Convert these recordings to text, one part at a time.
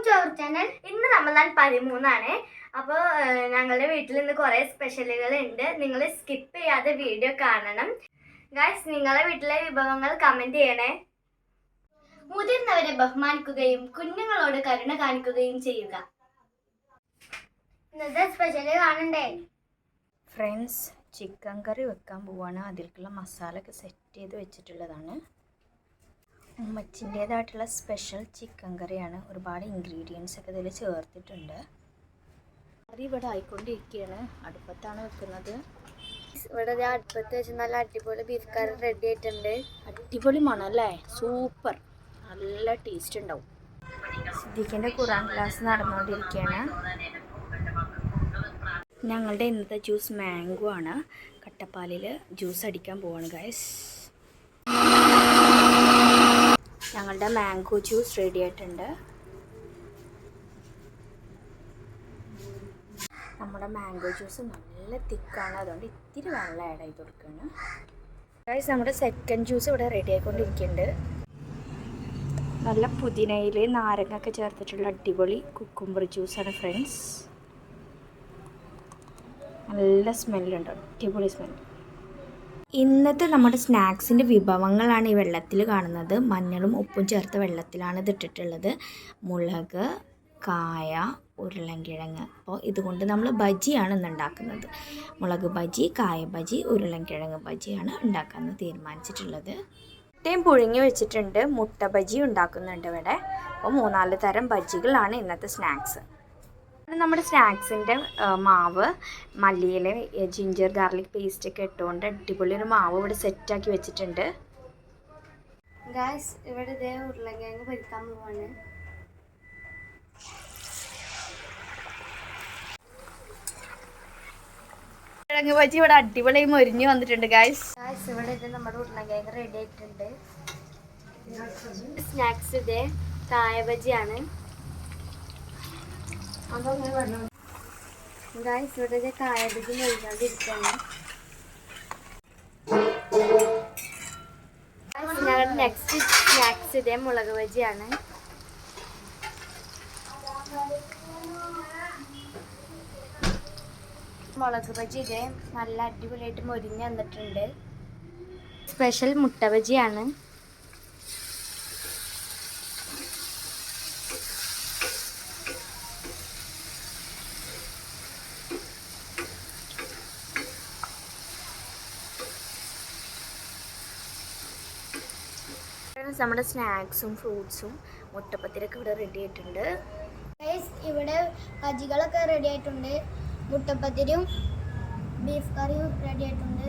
ചോറ് ചാനൽ. ഇന്ന് റമദാൻ 13 അപ്പോൾ ഞങ്ങളുടെ വീട്ടിൽ ഇന്ന് കുറേ സ്പെഷ്യലുകൾ ഉണ്ട്. നിങ്ങൾ സ്കിപ്പ് ചെയ്യാതെ വീഡിയോ കാണണം ഗൈസ്. നിങ്ങളുടെ വീട്ടിലെ വിഭവങ്ങൾ കമൻറ്റ് ചെയ്യണേ. മുതിർന്നവരെ ബഹുമാനിക്കുകയും കുഞ്ഞുങ്ങളോട് കരുണ കാണിക്കുകയും ചെയ്യുക. ഇന്നത്തെ സ്പെഷ്യൽ കാണണ്ടേ ഫ്രണ്ട്സ്? ചിക്കൻ കറി വെക്കാൻ പോവാണ്. അതിലേക്കുള്ള മസാലയൊക്കെ സെറ്റ് ചെയ്ത് വെച്ചിട്ടുള്ളതാണ്. ഉമ്മച്ചിൻ്റേതായിട്ടുള്ള സ്പെഷ്യൽ ചിക്കൻ കറിയാണ്. ഒരുപാട് ഇൻഗ്രീഡിയൻസ് ഒക്കെ ഇതിൽ ചേർത്തിട്ടുണ്ട്. കറി ഇവിടെ ആയിക്കൊണ്ടിരിക്കുകയാണ്. അടുപ്പത്താണ് വെക്കുന്നത്. ഇവിടെ അടുപ്പത്ത് വെച്ച് നല്ല അടിപൊളി ബീഫ് കറി റെഡി ആയിട്ടുണ്ട്. അടിപൊളി മണല്ലേ, സൂപ്പർ, നല്ല ടേസ്റ്റ് ഉണ്ടാവും. സിദ്ദീഖിൻ്റെ ഖുറാൻ ക്ലാസ് നടന്നുകൊണ്ടിരിക്കുകയാണ്. ഞങ്ങളുടെ ഇന്നത്തെ ജ്യൂസ് മാംഗോ ആണ്. കട്ടപ്പാലിൽ ജ്യൂസ് അടിക്കാൻ പോവാണ് ഗൈസ്. ഞങ്ങളുടെ മാംഗോ ജ്യൂസ് റെഡി ആയിട്ടുണ്ട്. നമ്മുടെ മാംഗോ ജ്യൂസ് നല്ല തിക്കാണ്, അതുകൊണ്ട് ഇത്തിരി വെള്ളം ആഡ് ചെയ്ത് കൊടുക്കുകയാണ് ഗൈസ്. നമ്മുടെ സെക്കൻഡ് ജ്യൂസ് ഇവിടെ റെഡി ആയിക്കൊണ്ടിരിക്കുന്നുണ്ട്. നല്ല പുതിനയിൽ നാരങ്ങയൊക്കെ ചേർത്തിട്ടുള്ള അടിപൊളി കുക്കുംബർ ജ്യൂസാണ് ഫ്രണ്ട്സ്. നല്ല സ്മെല്ലുണ്ട്, അടിപൊളി സ്മെല്ല്. ഇന്നത്തെ നമ്മുടെ സ്നാക്സിൻ്റെ വിഭവങ്ങളാണ് ഈ വെള്ളത്തിൽ കാണുന്നത്. മഞ്ഞളും ഉപ്പും ചേർത്ത വെള്ളത്തിലാണ് ഇതിട്ടിട്ടുള്ളത്. മുളക്, കായ, ഉരുളൻകിഴങ്ങ്. അപ്പോൾ ഇതുകൊണ്ട് നമ്മൾ ബജിയാണ് ഇന്ന് ഉണ്ടാക്കുന്നത്. മുളക് ബജി, കായ ബജി, ഉരുളൻകിഴങ്ങ് ബജിയാണ് ഉണ്ടാക്കാമെന്ന് തീരുമാനിച്ചിട്ടുള്ളത്. മുട്ടയും പുഴുങ്ങി വെച്ചിട്ടുണ്ട്. മുട്ട ബജി ഉണ്ടാക്കുന്നുണ്ട് ഇവിടെ. അപ്പോൾ 3-4 തരം ബജികളാണ് ഇന്നത്തെ സ്നാക്സ്. നമ്മുടെ സ്നാക്സിൻ്റെ മാവ് മല്ലിയില, ജിഞ്ചർ ഗാർലിക് പേസ്റ്റൊക്കെ ഇട്ടുകൊണ്ട് അടിപൊളി ഒരു മാവ് ഇവിടെ സെറ്റാക്കി വെച്ചിട്ടുണ്ട് ഗൈസ്. ഇവിടെ ഇതേ ഉരുളക്കിഴങ്ങ് പൊരിക്കാൻ പോവാണ്. കിഴങ്ങ് ബജി ഇവിടെ അടിപൊളിയായി മൊരിഞ്ഞ് വന്നിട്ടുണ്ട് ഗൈസ്. ഇവിടെ ഇത് നമ്മുടെ ഉരുളക്കിഴങ്ങ് റെഡി ആയിട്ടുണ്ട്. സ്നാക്സ് ഇതേ കായ ബജിയാണ് ഗൈസ്. ഇവിടെ ഇത് കായ ബജി മൊഴിക്കാണ്ടിരിക്കുകയാണ്. ഞങ്ങളുടെ നെക്സ്റ്റ് സ്നാക്സ് ഇതേ മുളക് ബജിയാണ്. മുളക് ബജി ഇതേ നല്ല അടിപൊളിയായിട്ട് മൊരിഞ്ഞ് വന്നിട്ടുണ്ട്. സ്പെഷ്യൽ മുട്ട ബജിയാണ്. നമ്മുടെ സ്നാക്സും ഫ്രൂട്ട്സും മുട്ടപ്പത്തിരൊക്കെ ഇവിടെ റെഡി ആയിട്ടുണ്ട്. ഇവിടെ ബജികളൊക്കെ റെഡി ആയിട്ടുണ്ട്. മുട്ടപ്പത്തിരിയും ബീഫ് കറിയും റെഡി ആയിട്ടുണ്ട്.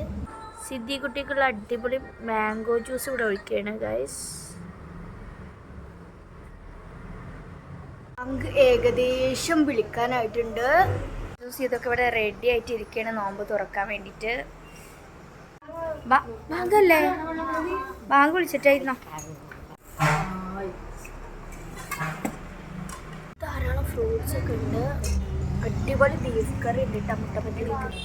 സിദ്ധി കുട്ടിക്കുള്ള അടിപൊളി മാംഗോ ജ്യൂസ് ഇവിടെ ഒഴിക്കുകയാണ് ഗൈസ്. ഏകദേശം വിളിക്കാനായിട്ടുണ്ട്. ജ്യൂസ് ഇതൊക്കെ ഇവിടെ റെഡി ആയിട്ട് ഇരിക്കുകയാണ് നോമ്പ് തുറക്കാൻ വേണ്ടിയിട്ട്. ബാങ്കല്ലേ, ബാങ്ക് വിളിച്ചിട്ടായിരുന്നോ? ധാരാളം ഫ്രൂട്ട്സ് ഒക്കെ ഉണ്ട്. അടിപൊളി ബീഫ് കറി ഉണ്ട് കേട്ടോ മുട്ടപ്പത്തിലേക്ക്.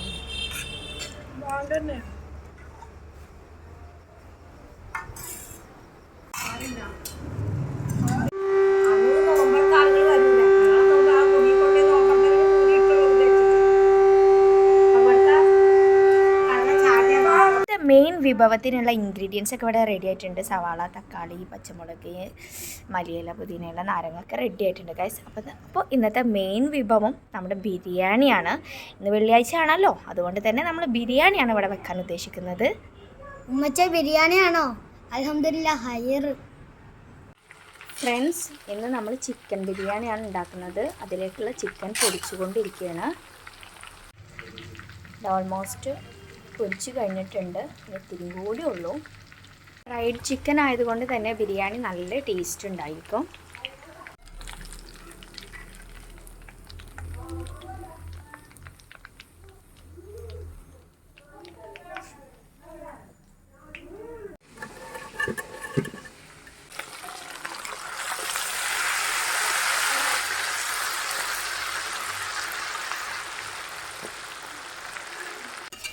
മെയിൻ വിഭവത്തിനുള്ള ഇൻഗ്രീഡിയൻസ് ഒക്കെ ഇവിടെ റെഡി ആയിട്ടുണ്ട്. സവാള, തക്കാളി, പച്ചമുളക്, മല്ലിയില, പുതിനയില, നാരങ്ങ ഒക്കെ റെഡി ആയിട്ടുണ്ട് ഗൈസ്. അപ്പോൾ ഇന്നത്തെ മെയിൻ വിഭവം നമ്മുടെ ബിരിയാണിയാണ്. ഇന്ന് വെള്ളിയാഴ്ച ആണല്ലോ, അതുകൊണ്ട് തന്നെ നമ്മൾ ബിരിയാണിയാണ് ഇവിടെ വെക്കാൻ ഉദ്ദേശിക്കുന്നത്. ഉമ്മച്ച ബിരിയാണിയാണോ? അൽഹംദുലില്ലാ ഹൈർ. ഫ്രണ്ട്സ്, ഇന്ന് നമ്മൾ ചിക്കൻ ബിരിയാണിയാണ് ഉണ്ടാക്കുന്നത്. അതിലേക്കുള്ള ചിക്കൻ പൊരിച്ചുകൊണ്ടിരിക്കുകയാണ്. ഓൾമോസ്റ്റ് പൊരിച്ച് കഴിഞ്ഞിട്ടുണ്ട്. ഇത്തിരി കൂടി ഉള്ളൂ. ഫ്രൈഡ് ചിക്കൻ ആയതുകൊണ്ട് തന്നെ ബിരിയാണി നല്ല ടേസ്റ്റ് ഉണ്ടായിരിക്കും.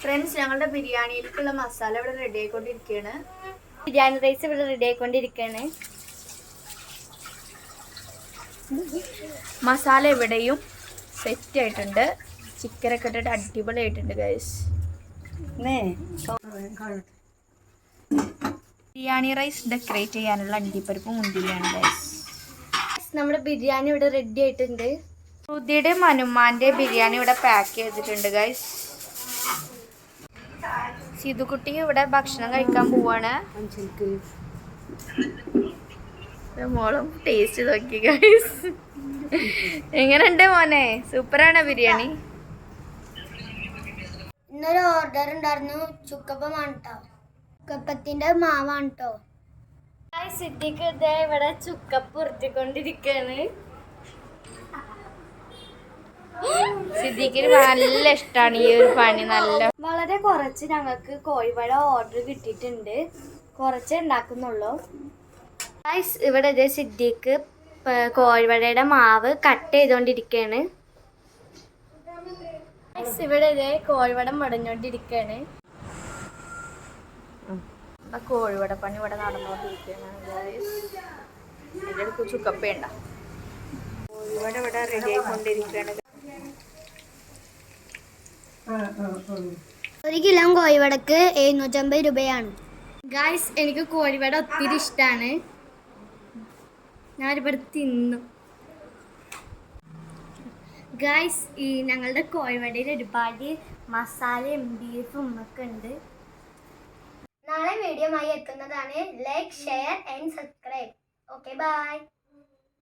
ഫ്രണ്ട്സ്, ഞങ്ങളുടെ ബിരിയാണിയിലേക്കുള്ള മസാല ഇവിടെ റെഡി ആയിക്കൊണ്ടിരിക്കുകയാണ്. ബിരിയാണി റൈസ് ഇവിടെ റെഡി ആയിക്കൊണ്ടിരിക്കുകയാണ്. മസാല എവിടെയും സെറ്റ് ആയിട്ടുണ്ട്. ചിക്കനൊക്കെ ഇട്ടിട്ട് അടിപൊളിയായിട്ടുണ്ട് ഗൈസ്. ബിരിയാണി റൈസ് ഡെക്കറേറ്റ് ചെയ്യാനുള്ള അണ്ടിപ്പരിപ്പ് മുന്തിരിയാണ് ഗൈസ്. നമ്മുടെ ബിരിയാണി ഇവിടെ റെഡി ആയിട്ടുണ്ട്. ശ്രുതിയുടെ മനുമാന്റെ ബിരിയാണി ഇവിടെ പാക്ക് ചെയ്തിട്ടുണ്ട് ഗൈസ്. സിതുക്കുട്ടി ഇവിടെ ഭക്ഷണം കഴിക്കാൻ പോവാണ്. മോളും ടേസ്റ്റ് നോക്കി ഗൈസ്. എങ്ങനെയുണ്ട് മോനെ? സൂപ്പറാണ് ബിരിയാണി. ഇന്നൊരു ഓർഡർ ഉണ്ടായിരുന്നു. ചുക്കപ്പമാണ് കേട്ടോ. ചുക്കപ്പത്തിന്റെ മാവാണ് കേട്ടോ. സിദ്ധിക്ക് ഇതേ ഇവിടെ ചുക്കപ്പ് ഉരുട്ടിക്കൊണ്ടിരിക്കാണ്. സിദ്ധിക്ക് നല്ല ഇഷ്ടമാണ് ഈ ഒരു പണി. വളരെ കുറച്ച് ഞങ്ങൾക്ക് കോഴിവട ഓർഡർ കിട്ടിയിട്ടുണ്ട്. കുറച്ചേ ഉണ്ടാക്കുന്നുള്ളൂ. ഗൈസ് ഇവിടെ ഇതേ സിദ്ധിക്ക് കോഴിവടയുടെ മാവ് കട്ട് ചെയ്തോണ്ടിരിക്കാണ്. ഇവിടെ ഇതേ കോഴിവട മുടഞ്ഞോണ്ടിരിക്കാണ്. കോഴിവട പണി ഇവിടെ നടന്നുകൊണ്ടിരിക്കുകയാണ് ഗൈസ്. എൻ്റെ അടുത്ത് ചുക്കപ്പേണ്ട. കോഴിവട ഇവിടെ റെഡി ആയിക്കൊണ്ടിരിക്കുകയാണ്. 1 കിലോ കോഴിവടക്ക് 750 രൂപയാണ്. ഗൈസ് എനിക്ക് കോഴിവട ഒത്തിരി ഇഷ്ടമാണ്. ഞാനിവിടെ തിന്നു. ഗൈസ് ഈ ഞങ്ങളുടെ കോഴിവടയിൽ ഒരുപാട് മസാലയും ബീഫും ഒക്കെ ഉണ്ട്. നാളെ വീഡിയോ ആയി എത്തുന്നതാണ്. Like, share and subscribe. Okay, by.